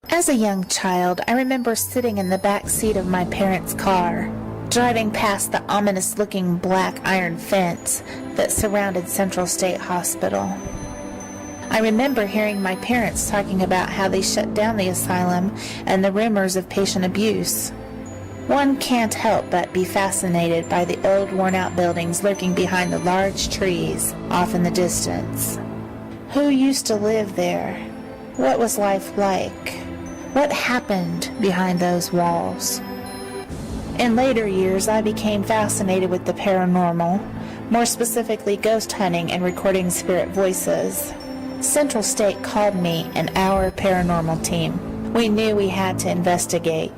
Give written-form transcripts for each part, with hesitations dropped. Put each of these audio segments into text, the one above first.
As a young child, I remember sitting in the back seat of my parents' car, driving past the ominous-looking black iron fence that surrounded Central State Hospital. I remember hearing my parents talking about how they shut down the asylum and the rumors of patient abuse. One can't help but be fascinated by the old worn-out buildings lurking behind the large trees off in the distance. Who used to live there? What was life like? What happened behind those walls? In later years, I became fascinated with the paranormal, more specifically ghost hunting and recording spirit voices. Central State called me and our paranormal team. We knew we had to investigate.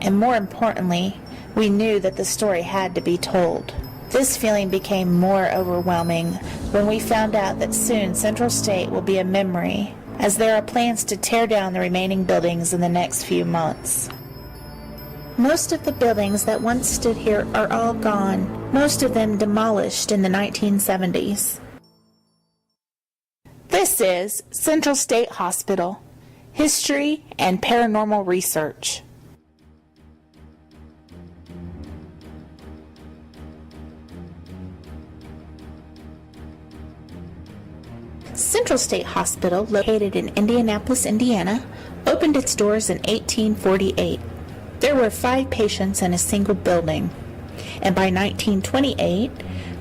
And more importantly, we knew that the story had to be told. This feeling became more overwhelming when we found out that soon Central State will be a memory, as there are plans to tear down the remaining buildings in the next few months. Most of the buildings that once stood here are all gone, most of them demolished in the 1970s. This is Central State Hospital, History and Paranormal Research. Central State Hospital, located in Indianapolis, Indiana, opened its doors in 1848. There were 5 patients in a single building, and by 1928,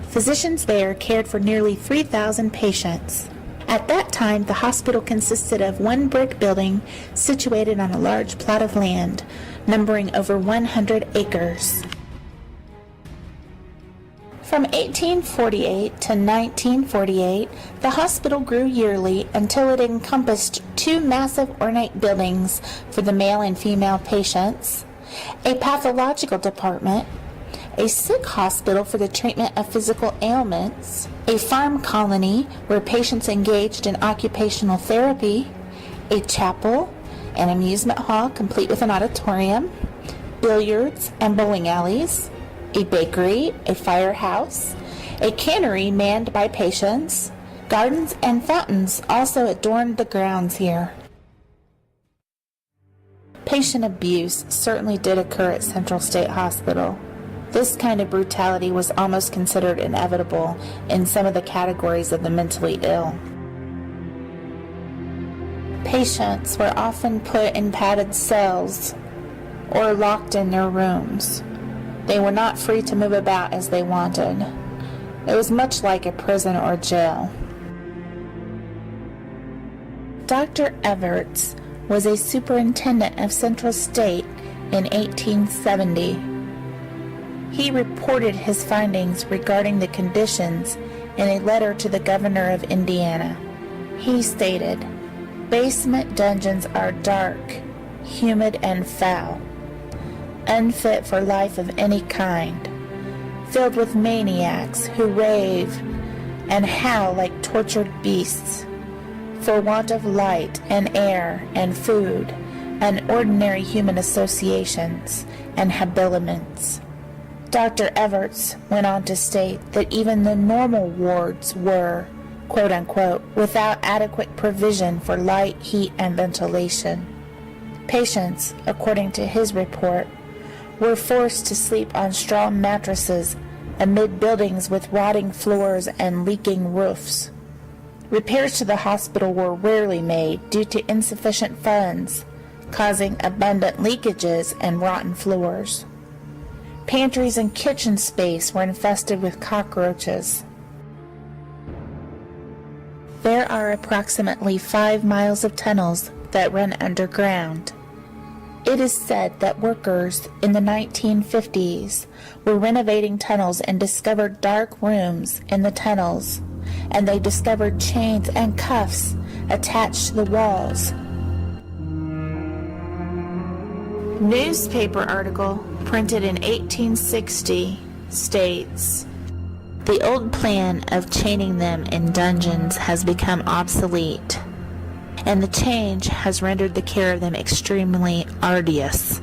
physicians there cared for nearly 3,000 patients. At that time, the hospital consisted of one brick building situated on a large plot of land, numbering over 100 acres. From 1848 to 1948, the hospital grew yearly until it encompassed 2 massive ornate buildings for the male and female patients, a pathological department, a sick hospital for the treatment of physical ailments, a farm colony where patients engaged in occupational therapy, a chapel, an amusement hall complete with an auditorium, billiards and bowling alleys, a bakery, a firehouse, a cannery manned by patients. Gardens and fountains also adorned the grounds here. Patient abuse certainly did occur at Central State Hospital. This kind of brutality was almost considered inevitable in some of the categories of the mentally ill. Patients were often put in padded cells or locked in their rooms. They were not free to move about as they wanted. It was much like a prison or jail. Dr. Everts was a superintendent of Central State in 1870. He reported his findings regarding the conditions in a letter to the governor of Indiana. He stated, "Basement dungeons are dark, humid and foul, unfit for life of any kind, filled with maniacs who rave and howl like tortured beasts, for want of light and air and food and ordinary human associations and habiliments." Dr. Everts went on to state that even the normal wards were, quote-unquote, without adequate provision for light, heat, and ventilation. Patients, according to his report, were forced to sleep on straw mattresses amid buildings with rotting floors and leaking roofs. Repairs to the hospital were rarely made due to insufficient funds, causing abundant leakages and rotten floors. Pantries and kitchen space were infested with cockroaches. There are approximately 5 miles of tunnels that run underground. It is said that workers in the 1950s were renovating tunnels and discovered dark rooms in the tunnels, and they discovered chains and cuffs attached to the walls. Newspaper article printed in 1860 states, "The old plan of chaining them in dungeons has become obsolete, and the change has rendered the care of them extremely arduous.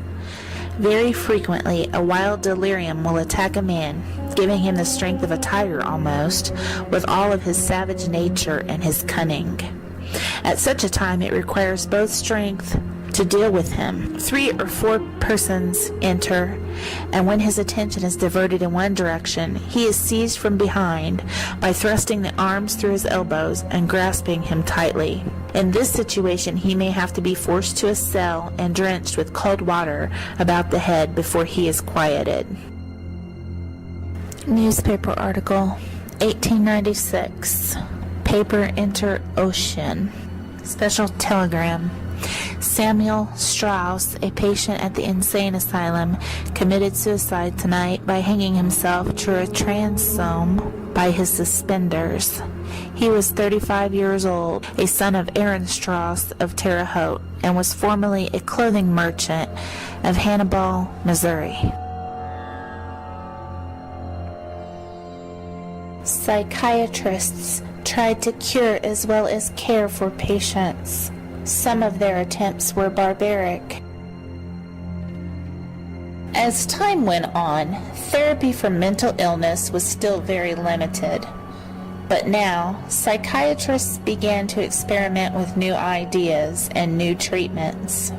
Very frequently a wild delirium will attack a man, giving him the strength of a tiger almost, with all of his savage nature and his cunning. At such a time it requires both strength to deal with him. 3 or 4 persons enter, and when his attention is diverted in one direction, he is seized from behind by thrusting the arms through his elbows and grasping him tightly. In this situation, he may have to be forced to a cell and drenched with cold water about the head before he is quieted. Newspaper article, 1896. Paper Inter-Ocean. Special telegram. Samuel Strauss, a patient at the insane asylum, committed suicide tonight by hanging himself to a transom by his suspenders. He was 35 years old, a son of Aaron Strauss of Terre Haute, and was formerly a clothing merchant of Hannibal, Missouri. Psychiatrists tried to cure as well as care for patients. Some of their attempts were barbaric. As time went on, therapy for mental illness was still very limited. But now, psychiatrists began to experiment with new ideas and new treatments.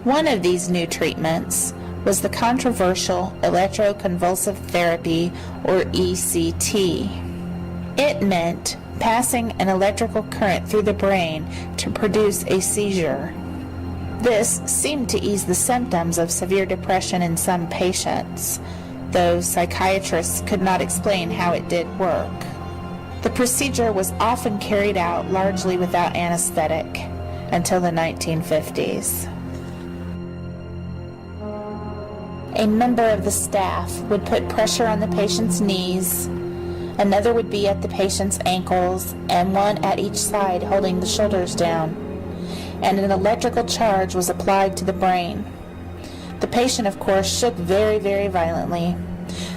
One of these new treatments was the controversial electroconvulsive therapy, or ECT. It meant passing an electrical current through the brain to produce a seizure. This seemed to ease the symptoms of severe depression in some patients, though psychiatrists could not explain how it did work. The procedure was often carried out largely without anesthetic until the 1950s. A member of the staff would put pressure on the patient's knees, another would be at the patient's ankles, and one at each side holding the shoulders down, and an electrical charge was applied to the brain. The patient, of course, shook very, very violently.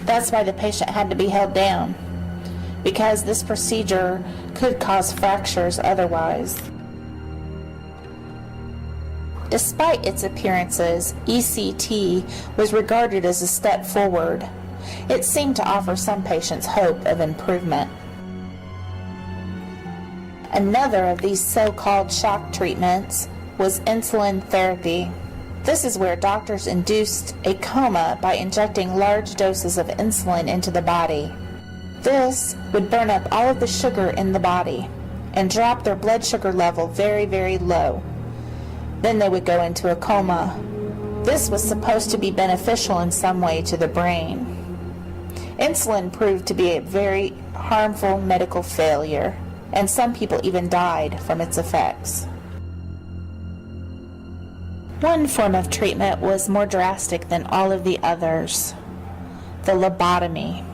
That's why the patient had to be held down, because this procedure could cause fractures otherwise. Despite its appearances, ECT was regarded as a step forward. It seemed to offer some patients hope of improvement. Another of these so-called shock treatments was insulin therapy. This is where doctors induced a coma by injecting large doses of insulin into the body. This would burn up all of the sugar in the body and drop their blood sugar level very, very low. Then they would go into a coma. This was supposed to be beneficial in some way to the brain. Insulin proved to be a very harmful medical failure, and some people even died from its effects. One form of treatment was more drastic than all of the others: the lobotomy.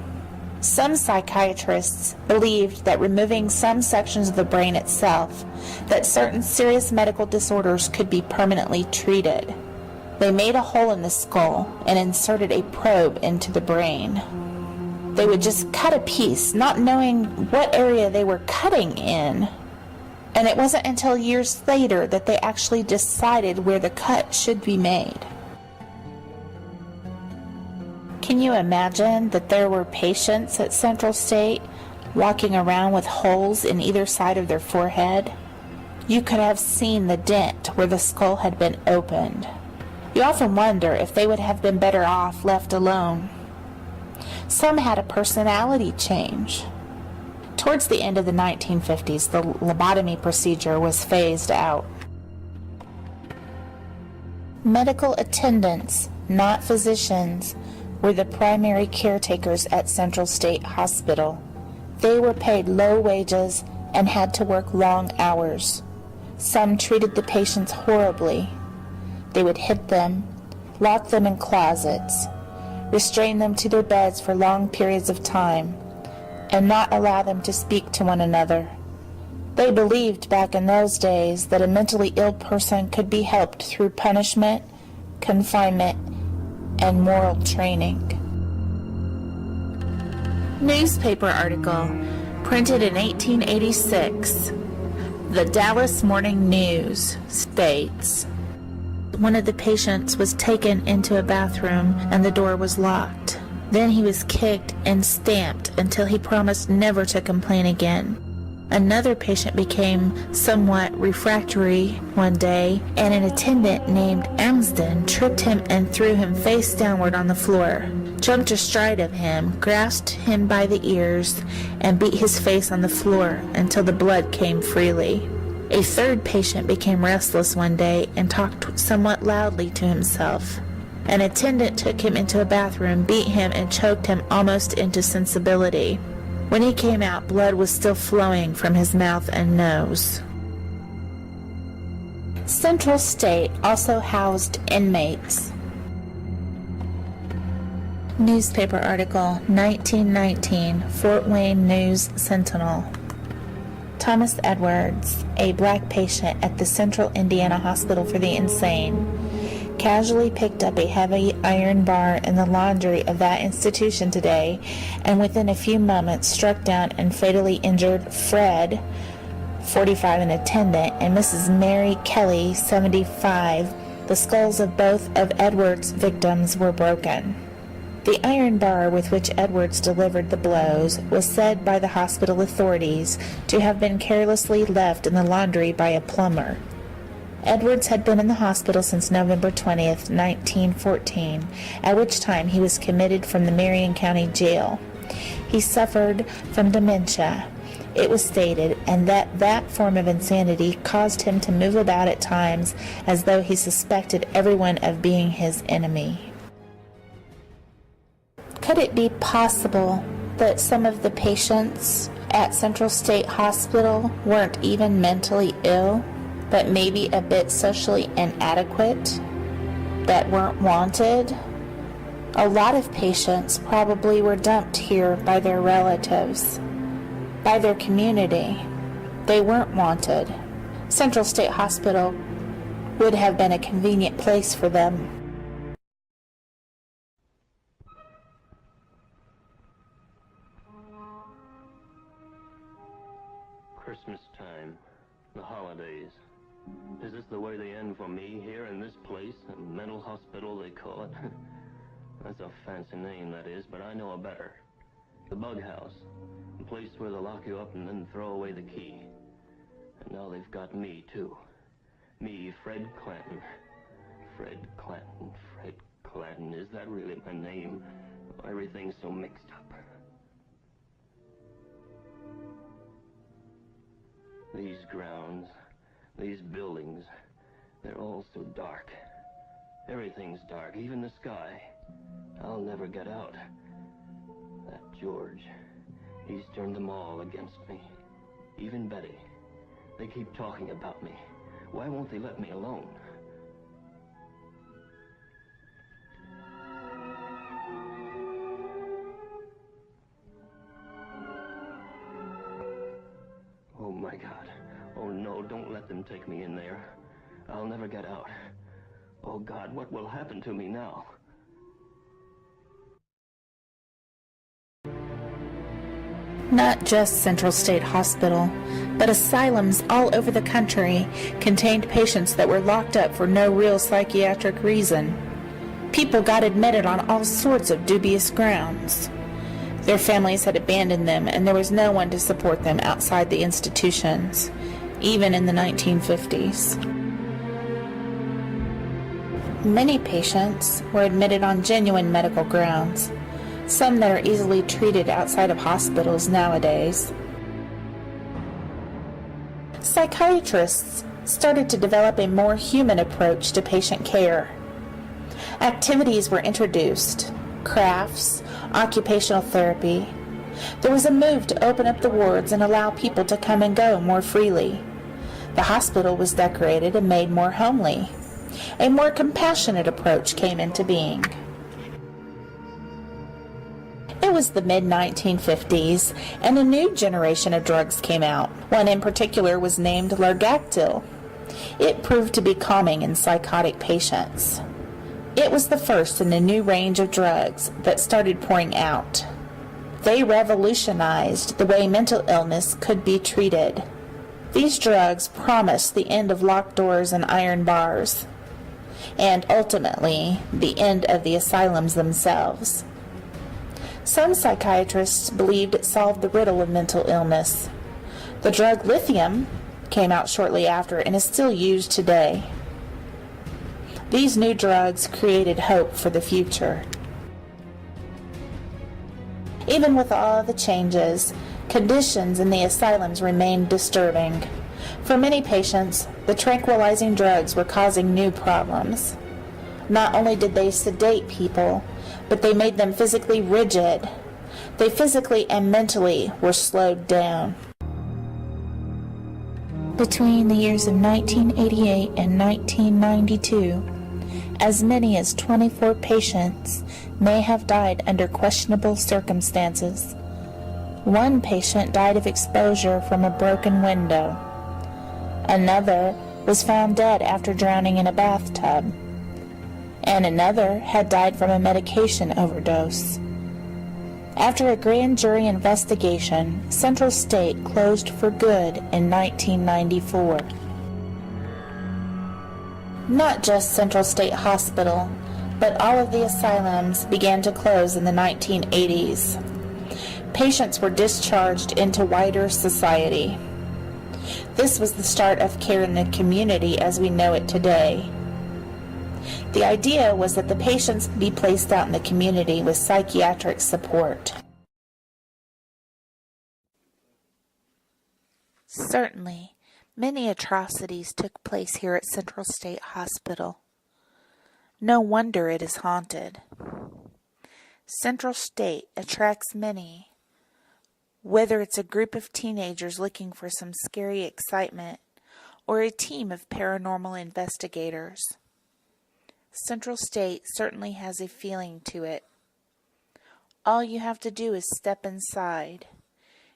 Some psychiatrists believed that removing some sections of the brain itself, that certain serious medical disorders could be permanently treated. They made a hole in the skull and inserted a probe into the brain. They would just cut a piece, not knowing what area they were cutting in. And it wasn't until years later that they actually decided where the cut should be made. Can you imagine that there were patients at Central State walking around with holes in either side of their forehead? You could have seen the dent where the skull had been opened. You often wonder if they would have been better off left alone. Some had a personality change. Towards the end of the 1950s, the lobotomy procedure was phased out. Medical attendants, not physicians, were the primary caretakers at Central State Hospital. They were paid low wages and had to work long hours. Some treated the patients horribly. They would hit them, lock them in closets, restrain them to their beds for long periods of time, and not allow them to speak to one another. They believed back in those days that a mentally ill person could be helped through punishment, confinement, and moral training. Newspaper article, printed in 1886. The Dallas Morning News states, one of the patients was taken into a bathroom and the door was locked. Then he was kicked and stamped until he promised never to complain again. Another patient became somewhat refractory one day, and an attendant named Amsden tripped him and threw him face downward on the floor, jumped astride of him, grasped him by the ears, and beat his face on the floor until the blood came freely. A third patient became restless one day and talked somewhat loudly to himself. An attendant took him into a bathroom, beat him, and choked him almost into sensibility. When he came out, blood was still flowing from his mouth and nose. Central State also housed inmates. Newspaper article, 1919, Fort Wayne News Sentinel. Thomas Edwards, a black patient at the Central Indiana Hospital for the Insane, casually picked up a heavy iron bar in the laundry of that institution today, and within a few moments struck down and fatally injured Fred, 45, an attendant, and Mrs. Mary Kelly, 75. The skulls of both of Edwards' victims were broken. The iron bar with which Edwards delivered the blows was said by the hospital authorities to have been carelessly left in the laundry by a plumber. Edwards had been in the hospital since November 20th, 1914, at which time he was committed from the Marion County Jail. He suffered from dementia, it was stated, and that form of insanity caused him to move about at times as though he suspected everyone of being his enemy. Could it be possible that some of the patients at Central State Hospital weren't even mentally ill, but maybe a bit socially inadequate, that weren't wanted? A lot of patients probably were dumped here by their relatives, by their community. They weren't wanted. Central State Hospital would have been a convenient place for them. Christmas time, the holidays. Is this the way they end for me here in this place? A mental hospital, they call it. That's a fancy name, that is, but I know a better. The bug house. A place where they'll lock you up and then throw away the key. And now they've got me, too. Me, Fred Clanton. Fred Clanton. Fred Clanton. Is that really my name? Everything's so mixed up. These grounds, these buildings, they're all so dark. Everything's dark, even the sky. I'll never get out. That George, he's turned them all against me. Even Betty. They keep talking about me. Why won't they let me alone? Oh my God. Oh no, don't let them take me in there. I'll never get out. Oh God, what will happen to me now? Not just Central State Hospital, but asylums all over the country contained patients that were locked up for no real psychiatric reason. People got admitted on all sorts of dubious grounds. Their families had abandoned them, and there was no one to support them outside the institutions, even in the 1950s. Many patients were admitted on genuine medical grounds, some that are easily treated outside of hospitals nowadays. Psychiatrists started to develop a more human approach to patient care. Activities were introduced, crafts, occupational therapy. There was a move to open up the wards and allow people to come and go more freely. The hospital was decorated and made more homely. A more compassionate approach came into being. It was the mid-1950s, and a new generation of drugs came out. One in particular was named Largactil. It proved to be calming in psychotic patients. It was the first in a new range of drugs that started pouring out. They revolutionized the way mental illness could be treated. These drugs promised the end of locked doors and iron bars, and ultimately the end of the asylums themselves. Some psychiatrists believed it solved the riddle of mental illness. The drug lithium came out shortly after and is still used today. These new drugs created hope for the future. Even with all the changes, conditions in the asylums remained disturbing. For many patients, the tranquilizing drugs were causing new problems. Not only did they sedate people, but they made them physically rigid. They physically and mentally were slowed down. Between the years of 1988 and 1992, as many as 24 patients may have died under questionable circumstances. One patient died of exposure from a broken window. Another was found dead after drowning in a bathtub. And another had died from a medication overdose. After a grand jury investigation, Central State closed for good in 1994. Not just Central State Hospital, but all of the asylums began to close in the 1980s. Patients were discharged into wider society. This was the start of care in the community as we know it today. The idea was that the patients be placed out in the community with psychiatric support. Certainly, many atrocities took place here at Central State Hospital. No wonder it is haunted. Central State attracts many, whether it's a group of teenagers looking for some scary excitement or a team of paranormal investigators. Central State certainly has a feeling to it. All you have to do is step inside.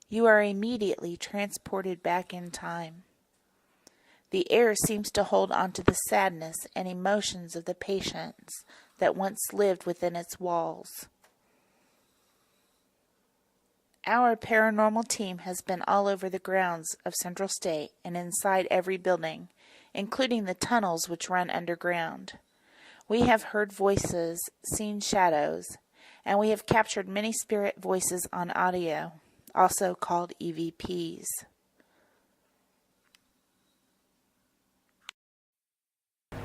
You are immediately transported back in time. The air seems to hold on to the sadness and emotions of the patients that once lived within its walls. Our paranormal team has been all over the grounds of Central State and inside every building, including the tunnels which run underground. We have heard voices, seen shadows, and we have captured many spirit voices on audio, also called EVPs.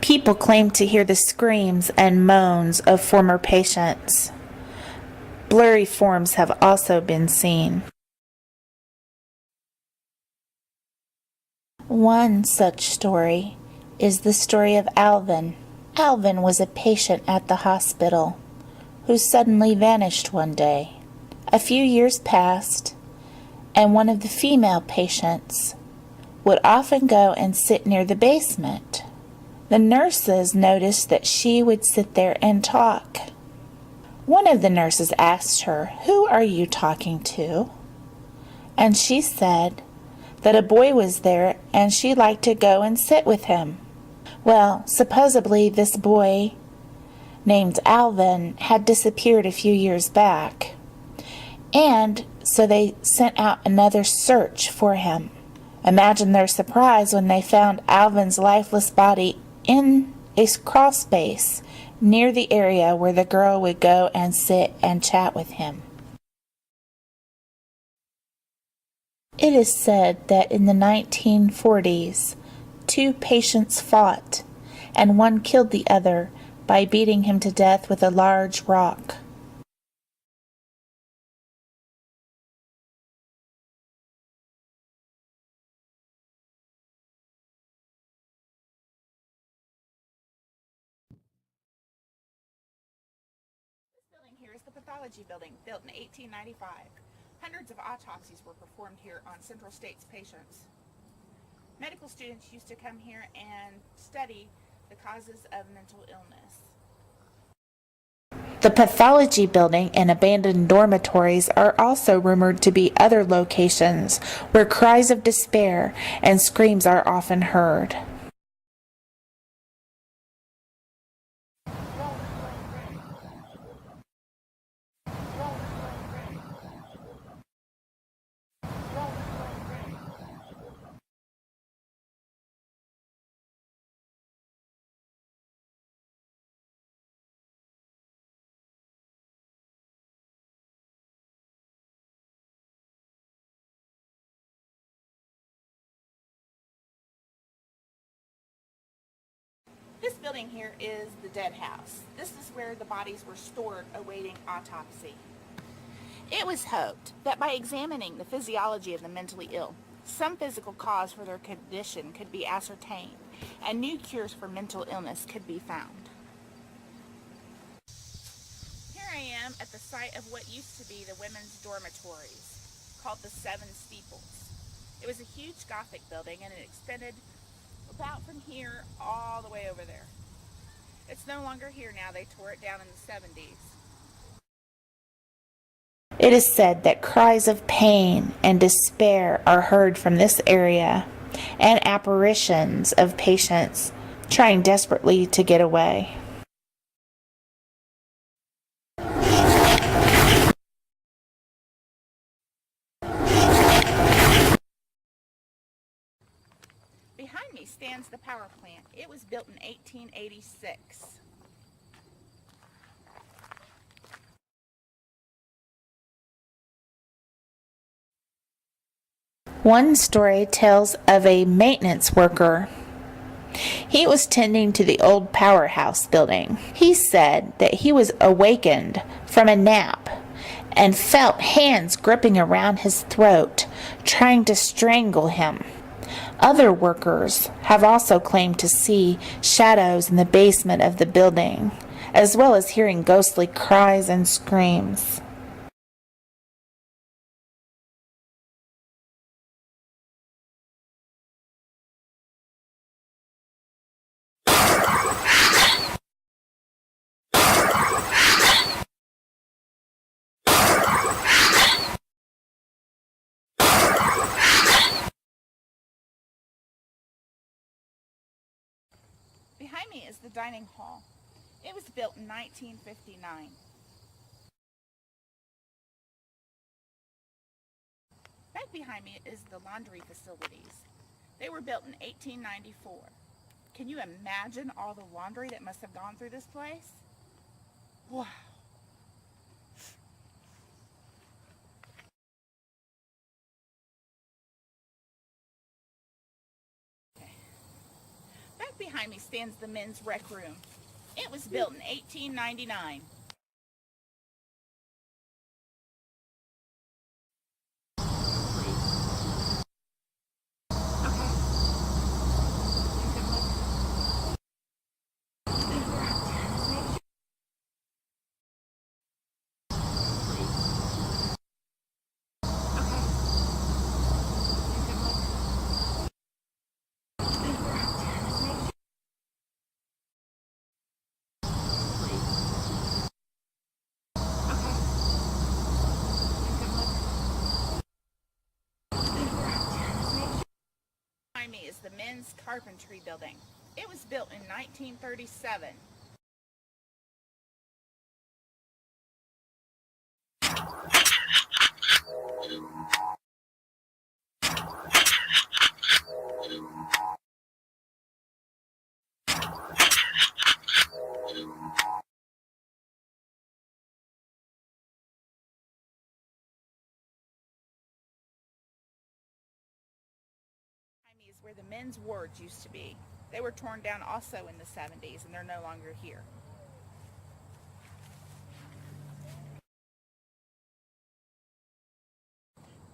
People claim to hear the screams and moans of former patients. Blurry forms have also been seen. One such story is the story of Alvin. Alvin was a patient at the hospital who suddenly vanished one day. A few years passed, and one of the female patients would often go and sit near the basement. The nurses noticed that she would sit there and talk. One of the nurses asked her, "Who are you talking to?" And she said that a boy was there and she liked to go and sit with him. Well, supposedly this boy, named Alvin, had disappeared a few years back. And so they sent out another search for him. Imagine their surprise when they found Alvin's lifeless body in a crawl space near the area where the girl would go and sit and chat with him. It is said that in the 1940s, two patients fought, and one killed the other by beating him to death with a large rock. This building here is the pathology building, built in 1895. Hundreds of autopsies were performed here on Central State's patients. Medical students used to come here and study the causes of mental illness. The pathology building and abandoned dormitories are also rumored to be other locations where cries of despair and screams are often heard. This building here is the dead house. This is where the bodies were stored awaiting autopsy. It was hoped that by examining the physiology of the mentally ill, some physical cause for their condition could be ascertained and new cures for mental illness could be found. Here I am at the site of what used to be the women's dormitories, called the Seven Steeples. It was a huge Gothic building and it extended about from here all the way over there. It's no longer here now. They tore it down in the 70s. It is said that cries of pain and despair are heard from this area, and apparitions of patients trying desperately to get away. Behind me stands the power plant. It was built in 1886. One story tells of a maintenance worker. He was tending to the old powerhouse building. He said that he was awakened from a nap and felt hands gripping around his throat, trying to strangle him. Other workers have also claimed to see shadows in the basement of the building, as well as hearing ghostly cries and screams. Behind me is the dining hall. It was built in 1959. Back behind me is the laundry facilities. They were built in 1894. Can you imagine all the laundry that must have gone through this place? Wow. Back behind me stands the men's rec room. It was built in 1899. Behind me is the men's carpentry building. It was built in 1937. Is where the men's wards used to be. They were torn down also in the 70s and they're no longer here.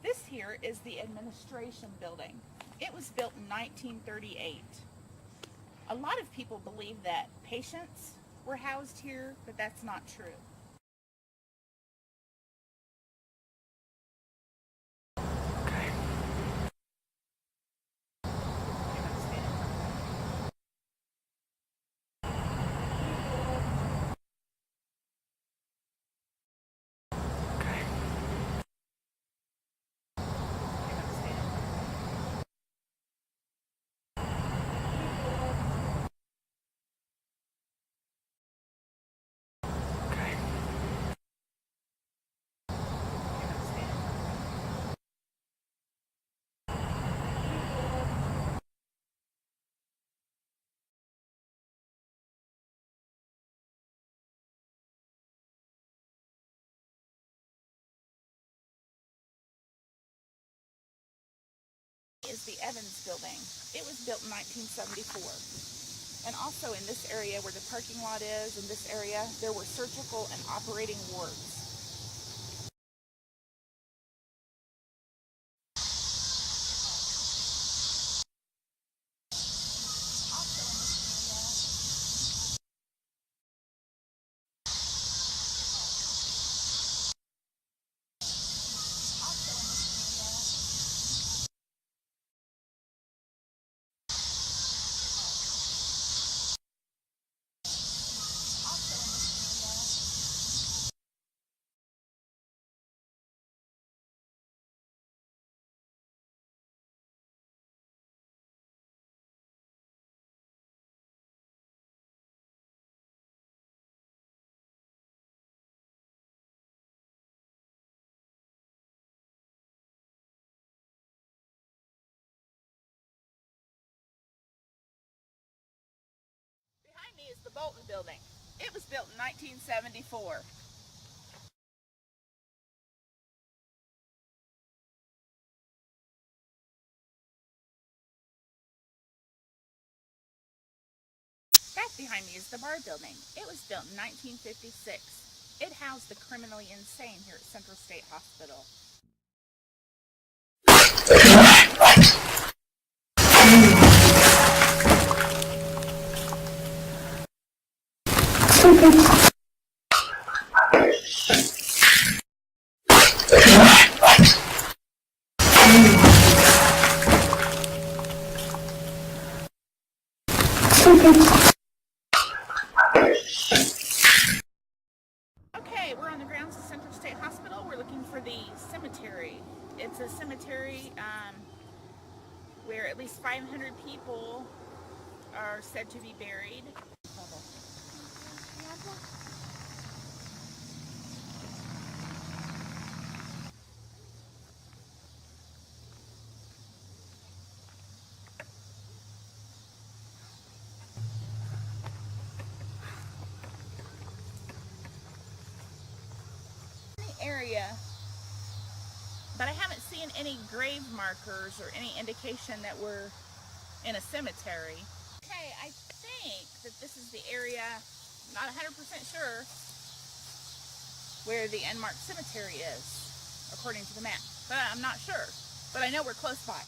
This here is the administration building. It was built in 1938. A lot of people believe that patients were housed here, but that's not true. Is the Evans building. It was built in 1974. And also in this area where the parking lot is, in this area, there were surgical and operating wards. Behind me is the Bolton building. It was built in 1974. Back behind me is the Bar building. It was built in 1956. It housed the criminally insane here at Central State Hospital. Okay, we're on the grounds of Central State Hospital. We're looking for the cemetery. It's a cemetery where at least 500 people are said to be buried. Area, but I haven't seen any grave markers or any indication that we're in a cemetery. Okay, I think that this is the area, not 100% sure, where the unmarked cemetery is, according to the map, but I'm not sure, but I know we're close by.